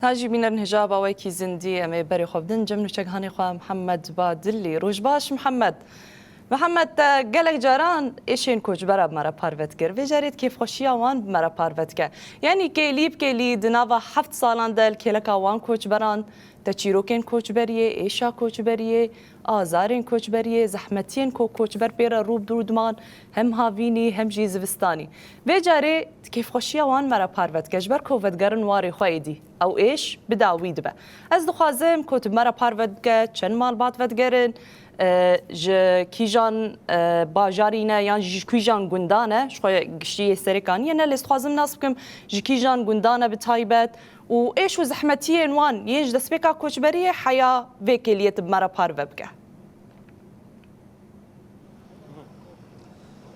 تاجي بين الهجاب ويكي زندي أمي بري خبدن جمنو شجهاني خوا محمد بادلي روج باش محمد قالك جاران إيشين كوج برا بمرا بارفت كر في كيف خوشيا وان بمرا بارفت كر يعني كي دنافا حفت سالان دل كيلكا وان كوج بران تشيروكين كوج بريه إيشا كوج بريه آزارين كوج بريه زحمتين كوج بر بيرا روب درودمان هم هافيني هم جيزفستاني في كيف خوشيا وان مرا بارفت كر جبر كوفت قرن واري خويدي أو إيش بداويد به از دخوازم كتب مرا بارفت كر چن مال بات فتقرن ج کیجان باجارینه یان ج کیجان گندانه شوی گشتی سرکانی نه لیست خوازم ناس بکم ج کیجان گندانه بتایبت و ایش و زحمتی انوان یج دسپیکا کوچبری حیا وکلیت بمرا پار وبکه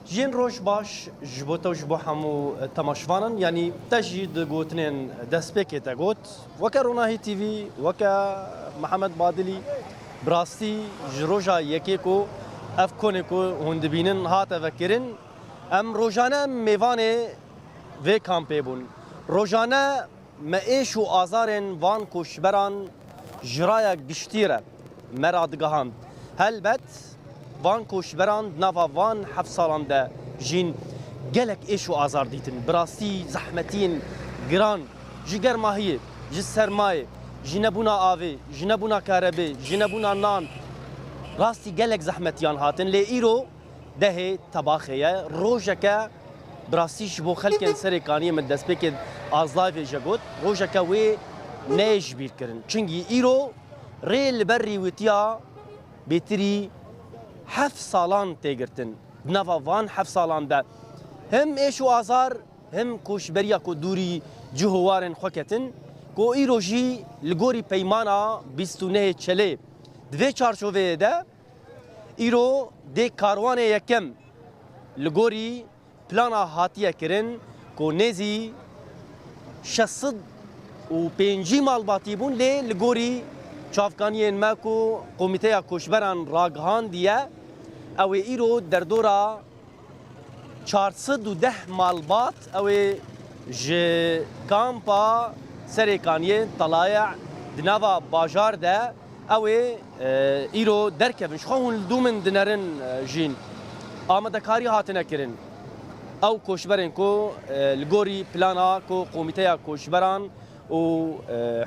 جين روش باش جبوتا وجبو حمو تماشفانن يعني تجد قوتنين دسبيكي تقوت وكا روناهي تي في وكا محمد بادلي براستي جروجا يكيكو افكونيكو هندبينن هات فكرن ام روجانا ميفاني في كامبيبون روجانا ما ايشو ازارن وان كوشبران جرايا گشتيره مرادگاهان هلبت وان كوشبران نافا وان حف سالان ده جين گلك ايشو ازار ديتن براستي زحمتين گران جگر ماهيه جس سرمایه جنبونا آوی، جنبونا کاربی، جنبونا نان راستی گلک زحمتیان هاتن لی ایرو ده طباخیه روزکه براستیش بو خلکن سرکانی من دست بکد آزلای جگوت روزکه وی نیج بیر کرن چنگی ایرو ریل بری وتیا بتری 7 سالان تیگرتن نوا وان 7 سالان ده هم ایشو آزار هم کوشبریا کو دوری جهوارن خوکتن کو ایروجی لگوری پیمانا 29 چله دوی چارچوبه ده ایرو ده کاروان یکم لگوری پلانا هاتیه کرن کو نزی 605 مالباتی بون لی لگوری چافکانی ما کو کمیته کوشبران راگهان دیه او ایرو در دورا 410 مالبات او ج کامپا سرکانیه طلایع دنوا باجار ده او ایرو درکبش خوون دومن دنرن جین آمده کاری هاتنه کرن او کوشبرن کو لگوری پلانا کو قومیته کوشبران و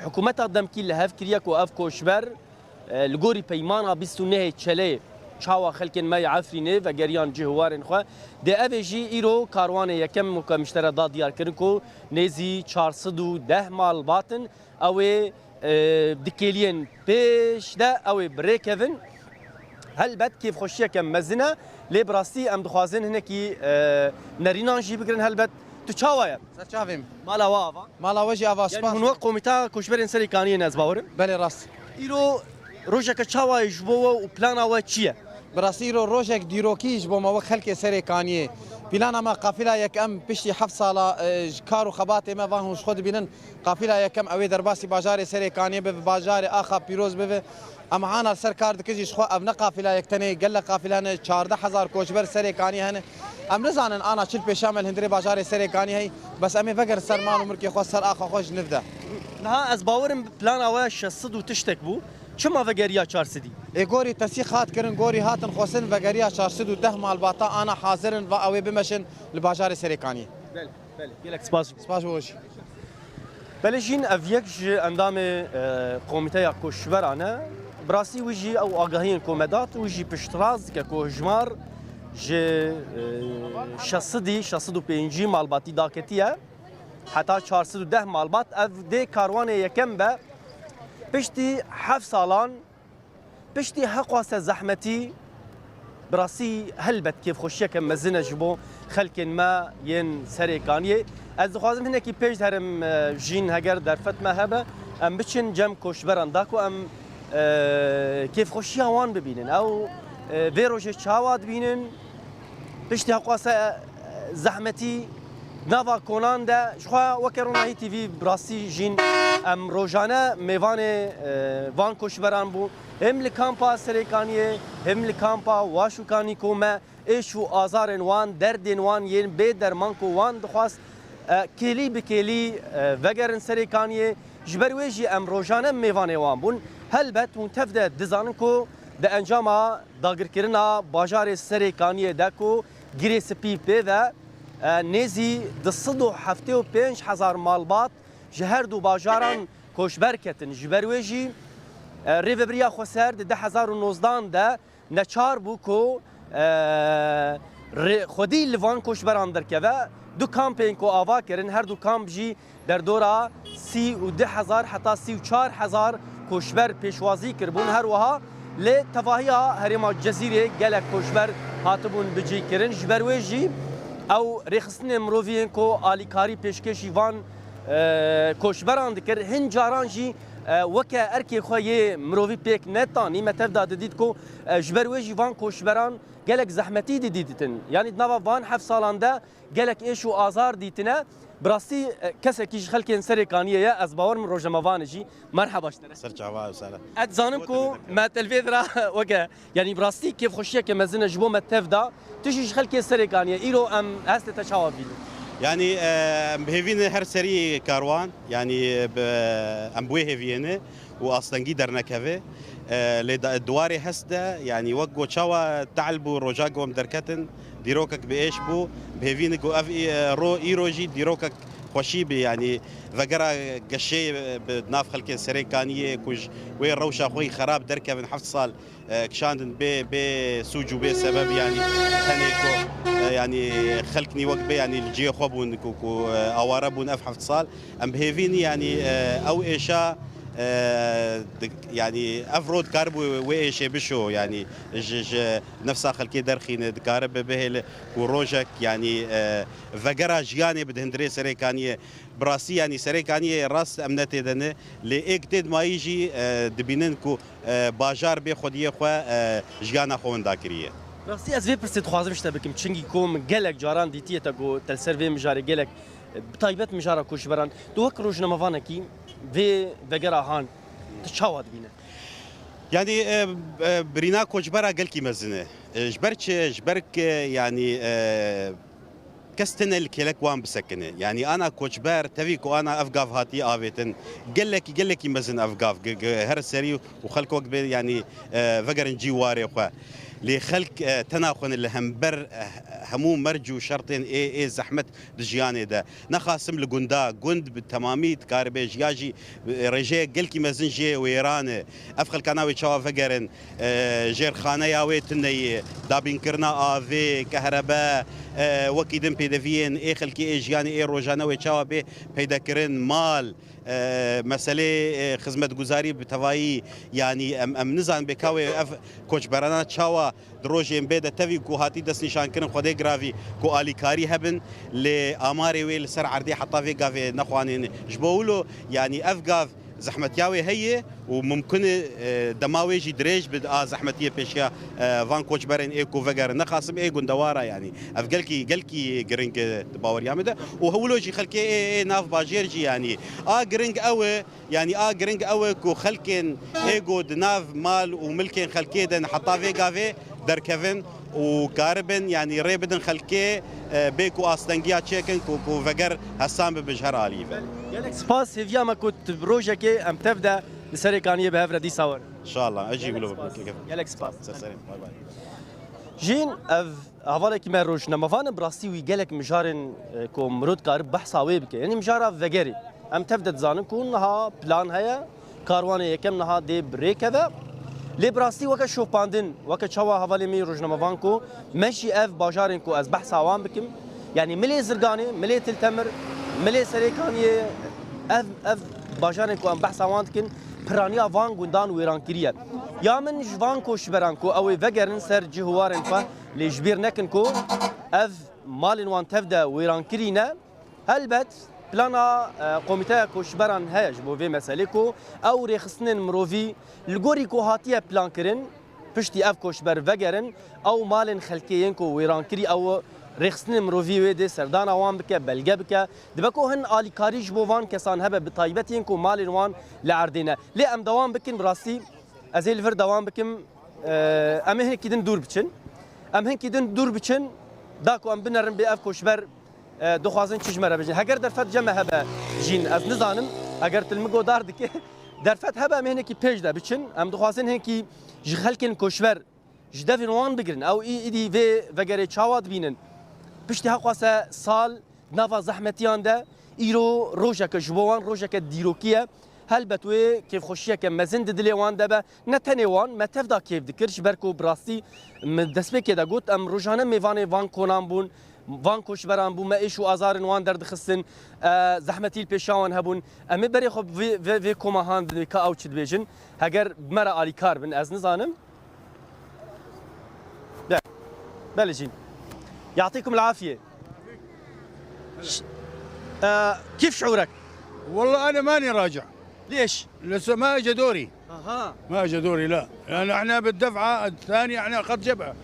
حکومت دمکی لهف کریه کو اف کوشبر لگوری پیمانا 29 چله چاوا خلکن ما عفرینه و گریان جهوارن خو ده اوجی ایرو کاروان یکم مشترا دا دیار کرن کو نزی 410 مال باتن او دکلین پیش ده او بریکون هل بد کیف خوشیه کم مزنه لی براستی ام دخوازن هنکی نرینان جی بگرن هل بد تو چاوایا سرچاویم مالا واوا مالا وجه آواز یعنی هنو قومیتا کوشبرن سری کانی ناز باورم بله راست ایرو روزک چاوای جبو و پلانا و چیه براسيرو روجك ديروكيج بوما وخلك سري كانيه بلانا ما قافله يكم بشتي حف صاله كارو خباتي ما فاهم خد بينن قافله يكم اوي درباسي باجاري سري كانيه بباجاري اخا بيروز به اما انا سركار دكجي خو ابنا قافله يكتني قال قافله 14000 كوشبر سري كانيه هن ام نزانن انا شل بشامل هندري باجاري سري كانيه هي بس امي فقر سرمان ومركي خو سر اخا خوش نفده نها از باورم بلانا و شصد و تشتك بو چما وگریا 400 گوری تسیخ هات کرن گوری هاتن خوسن وگریا 410 مال باتا انا حاضرن و اوی بمشن لباجار سرکانی بله گلک سپاس وش بلجین افیک اندام قومیته کوشبرانه براسی وجی او آگاهین کومدات وجی پشتراز که کوهجمار ج 605 مال باتی داکتیه حتی 410 مال بات اف دی کاروان یکم به پشتی 7 سالان پشتی حقواس زحمتی براسي هلبت كيف خوشيك مزنه جبو خلك ما ين سريكانيه از خوازم هنا كي بيج هرم جين هجر درفت ما هبه ام بتشن جم كوشبران داكو ام كيف خوشيا وان ببينن او فيروج تشاواد بينن بشتي حقواس زحمتي نافا كونان ده شخوا وكرونا هي تي في براسي جين ام روجانا ميفان وان كوشبران بو هم لكامبا سريكانيه هم لكامبا واشوكاني كوما ايشو ازارن وان دردن وان ين بيدر مانكو وان دخواست کلی به کلی وگرن سرکانیه جبر ویجی ام روزانه میوان وان بون هلبت منتفده دزانن کو ده انجام داگرکرنا باجار سرکانی دکو گیری سپی پی و نزی دصدو هفته و 5000 مالبات جهر دو باجاران کوشبر کتن جبر ویجی ریوبریا خسر ده 2019 ده نچار بو کو خودی لیوان کوشبران درکه و دو کامپین کو آوا کرن هر دو کامپ جی در دورا 10,000 حتی 34,000 کوشبر پیشوازی کربون هر وها لی تواهیا هرما جزیره گلک کوشبر هاتبون بجی کرن جبر ویجی او رخصن مروفین کو آلیکاری پیشکشی وان کوشبران دکر هنجاران جی وکه ارکی خویه مروفی پیک نتانی متف داده دید کو جبر ویجی وان کوشبران گلک زحمتی دیدیدن یعنی نوا وان 7 سالانده گلک ایش و آزار دیتنه براستی کسی کیش خلکین سرکانیه یا از باور من روزموان جی مرحبا اشتره سر جواب سلام اد زانم کو ما تلفزرا وکه یعنی براستی کیف خوشیه که مزنه جبو متف دا تشیش خلکین سرکانیه ایرو ام هست تشاوب بیلو يعني بهيفين هر سري كاروان يعني ام بوي هيفينه واصلا قدر نكفه لدواري هسده يعني وقو تشاوا تعلبو روجاكو مدركتن ديروكك بايش بو بهيفين جو اف رو ايروجي ديروكك خوشيبي يعني فقرا قشي بناف خلكين سريكانيه كوج وين روشه خوي خراب دركه من حفظ صال كشاندن بي سوجو بي سبب يعني هنيكو يعني خلكني وقبه يعني الجي خوبون كو اواربون اف حفظ صال ام بهيفيني يعني او ايشا يعني افرود كاربو وايش بشو يعني نفسها خلكي درخين كارب به وروجك يعني فقرا جياني بدهندري سريكانيه براسي يعني سريكانيه راس امنتي دنه لاكتد ما يجي دبيننكو باجار به خوديه خو جيانا خون داكريه براستی از وی پرسید خوازم شده بکم چنگی کوم گلک جاران دیتیه تا گو تلسروی مجاری گلک بطایبت مجارا کوشبران دو وک روزنامه‌وانه کی وی وگرا هان تشاواد بینه يعني برينا كوجبرا قال كي مزنه جبرك يعني كستنا الكلك وان بسكنه يعني انا كوجبر تفيكو انا افقاف هاتي افيتن قال لك يمزن افقاف هر سري وخلكو يعني فقر نجي واري خو لخلق تناخن اللي همبر همو مرجو شرطين اي زحمه دجياني ده نخاسم لقندا قند بالتمامي كاربي جياجي رجي قلكي مزنجي ويران افخل كاناوي تشوا فقرن جير خانه ياوي تني دابين كرنا افي كهرباء وكيدن بيدفين اي خلكي اي جياني اي روجانا وتشوا بي بيدكرن مال مسألة خدمة جزاري بتوعي يعني أم نزان بكاوي كوش برانا تشاوا دروجين بيدا تفي كو هاتي دس نشان كرن خدي جرافي كو آليكاري هبن لأماري ويل سر عردي حتى في جافي نخوانين جبولو يعني أفقاف زحمتياوي هي وممكن دماوي جي دريج بد زحمتيه بيشيا فان كوتش برين ايكو فجر نخاصم اي غندوارا يعني قالكي جرينج باور يامده وهو لوجي خلكي اي ناف باجيرجي يعني جرينج اوي يعني جرينج اوي كو خلكين ايجو ناف مال وملكين خلكي دن حطا في جافي در كيفن وكاربن يعني ريبدن خلكي بيكو استنجيا تشيكن كو فجر هسام بجهر علي يالك سباس هيفيا ما كنت بروجك ام تبدا لسريكانيه بهفره دي صور ان شاء الله اجي يقولوا يالك سباس سلام باي باي جين اف هفالك ما روش نمافان براستي وي جالك مجارن كو مرود كارب بحثا ويبك يعني مجارا فجري ام تبدا تزانن كون ها بلان هيا كاروان يكم نها دي بريكه لی براستی وقت شوپاندن وقت شوا حوالی می روزنامه‌وان کو مشی اف باجارن کو از بحث عوام بکم یعنی ملی زرگانی ملی تلتمر ملی سریکانیه اف باجارن کو ام بحث عوام کن پرانیا وان گندان ویران کریه یا من جوان کو شبران کو او وگرن سر جهوارن فا لجبیر نکن کو اف مالن وان تفدا ویران کرینه البت بلانا قوميتايا كوشبران هاج بو في مسالكو او ريخصنن مروفي الغوريكو هاتيه بلان كرن بشتي اف كوشبر فجرن او مالن خلكيين كو ويران كري او ريخصنن مروفي ويدي سردان اوان بك بلغه بك دبكو هن الي كاريج بوفان كسان هبه بطيبتين كو مالن وان لعردينا لي ام دوام بكن براسي ازيل فر دوام بكم ام هن كيدن دور بچن ام هن كيدن دور بچن داكو ام بنرن بي اف كوشبر دخوازن چشمره بجن هگر در فت جمع هبه جین از نزانم اگر تلمگو دار دکه درفت هبه مهنکی پیش ده بچن ام دخواستن هنکی جخلکن کشور جدفن وان بگرن او ایدی و وگره چاواد بینن پشتی حقواسه سال نفا زحمتیان ده ایرو روژک جبوان روژک دیروکیه هل بتوی کیف خوشیه که مزن دلی وان دبه نه تنی وان متف دا کیف دکرش برکو براستی دست به که دا گوت ام روزانه میوان وان کنان بون وان کشبران بون ما ایشو آزارن وان درد خستن زحمتی پیشاوان هبون امی بری خب وی کماهان دنی که او چید بیجن اگر مرا آلی کار بن از نزانم بله جين يعطيكم العافية كيف شعورك؟ والله انا ماني راجع ليش؟ لسه ما اجى دوري اها ما اجى دوري لا لان احنا بالدفعه الثانيه احنا خط جبهه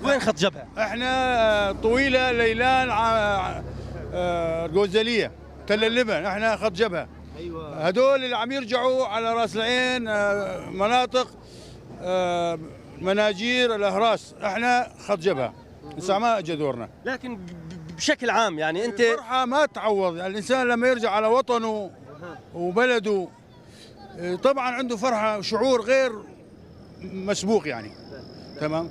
وين خط جبهة؟ احنا طويله ليلان الجوزليه تل اللبن احنا خط جبهه ايوه هدول اللي عم يرجعوا على راس العين مناطق مناجير الاهراس احنا خط جبهه لسه ما اجى دورنا لكن بشكل عام يعني انت الفرحه ما تعوض يعني الانسان لما يرجع على وطنه وبلده طبعا عنده فرحه وشعور غير مسبوق يعني تمام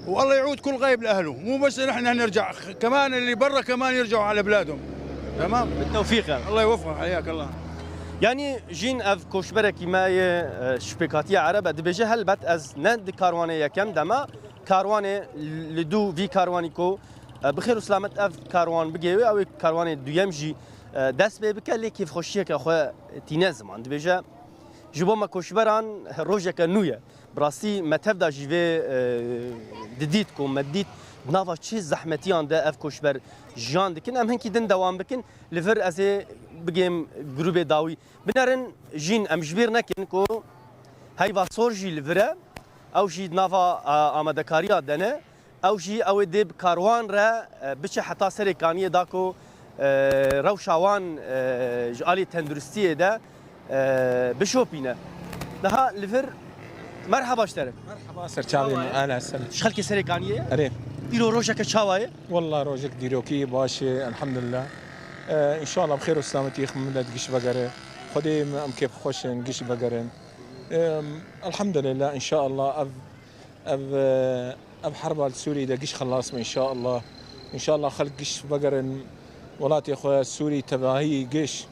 والله يعود كل غايب لاهله مو بس نحن نرجع كمان اللي برا كمان يرجعوا على بلادهم تمام بالتوفيق يعني. الله يوفقك حياك الله يعني جين اف كوشبرك ماي شبكاتية عرب دبجه هلبت از ند كاروانه يكم دما كاروانه لدو في كاروانيكو بخير وسلامت اف كاروان بجيوي او كاروانه دويم جي دست به بکلی کیف خوشیه که خو تینه زمان دبیجه جبو ما کوشبران روزه که نویه براسی متف دا جیوه ددید کو مدید ناوا چه زحمتیان ده اف کوشبر جان دکن ام هنکی دن دوام بکن لفر از بگیم گروه داوی بنرن جین ام جبیر نکن کو هی واسور جی لفره او جی ناوا آمادکاریا دنه او جی او دب کاروان را بچه حتا سرکانی داکو روشاوان جالي تندرستيه ده بشوبينا نها لفر مرحبا اشترك مرحبا سرچاوي اهلا وسهلا شخلك سريكانيه اري ديرو روجك تشاواي والله روجك ديروكي باشي الحمد لله ان شاء الله بخير وسلامتي خمدت قش بقره خدي ام كيف خوشن قش بقرن الحمد لله ان شاء الله اب حرب السوري ده قش خلاص ان شاء الله ان شاء الله خلق قش بقرن ولاتي اخويا السوري تبعي قش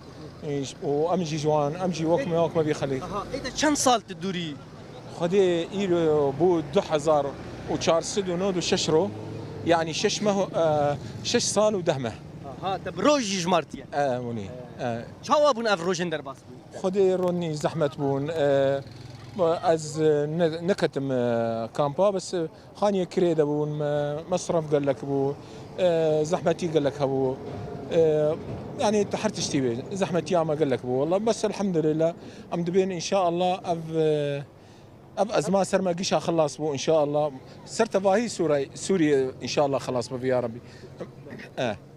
وامجي جوان امجي وك ما بيخلي اذا كم صال تدوري خدي ايلو بو 2004 ونود وششرو يعني شش ما هو شش صال ودهمه طب روج جمارتي وني شاوا بون اف روجن درباس خدي روني زحمه بون از نكتم كامبا بس خانيه كريده بون مصرف قال لك بو زحمتي قال لك ابو يعني تحرت اشتي زحمتي ما قال لك ابو والله بس الحمد لله ام دبين ان شاء الله اب ازما سر ما قشا خلاص بو ان شاء الله صرت باهي سوريا ان شاء الله خلاص ما يا ربي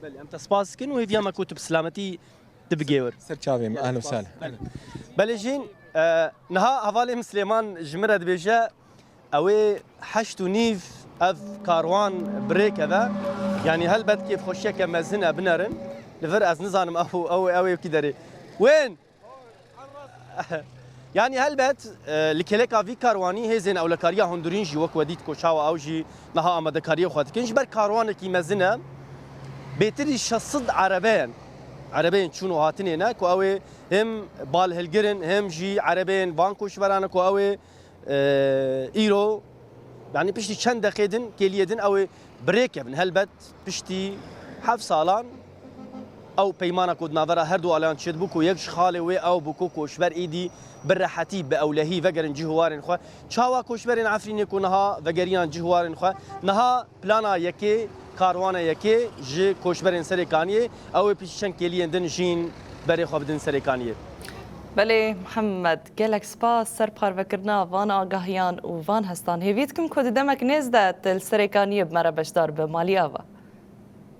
بل انت سباسكن وهي فيها ما كنت بسلامتي تبقيور سر تشافي اهلا وسهلا بل جين نها هفالي سليمان جمرة دبيجا اوي حشت نيف اف كاروان بريك هذا يعني هل بد كيف خوشيك مزنه بنرن لفر از نظام او كدري وين يعني هل بد لكليكا في كارواني هي زين او لكاريا هندورين جي وك وديت كوشاوا او جي نها امد كاريا خاطكنش بر كاروان كي مزنه بيتري شصد عربين شنو هاتنينا كو اوي هم بال هلجرن هم جي عربين بانكوش برانا كو اوي ايرو يعني بشتي چند دقيقة كليدن او بريك ابن هلبت بشتي حف سالان او بيمانا كود نافرا هردو الان شد بوكو يكش خالي وي او بوكو كوشبر ايدي بالرحتي باولهي فقرن جهوارن خو چاوا كوشبرن عفرين كونها فقريان جهوارن خو نها بلانا يكي كاروانا يكي جي كوشبرن سريكانيه او بيشن كليدن جين بري خو بدن سريكانيه بله محمد گلک سپاس سر پروکرنا وان آگاهیان و وان هستان هیویت کم کد دمک نزدت السرکانی بمرا بشدار به مالیاوا